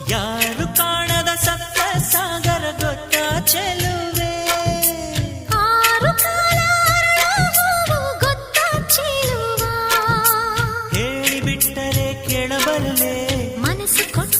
ಯಾರು ಕಾಣದ ಸಪ್ತ ಸಾಗರ ಗೊತ್ತ ಚೆಲುವೆ, ಆರು ಕಾಲ ಅರಳುವುದು ಗೊತ್ತ ಚೆಲುವ, ಹೇಳಿಬಿಟ್ಟರೆ ಕೇಳಬಲ್ಲೆ ಮನಸ್ಸು ಕೊಟ್ಟ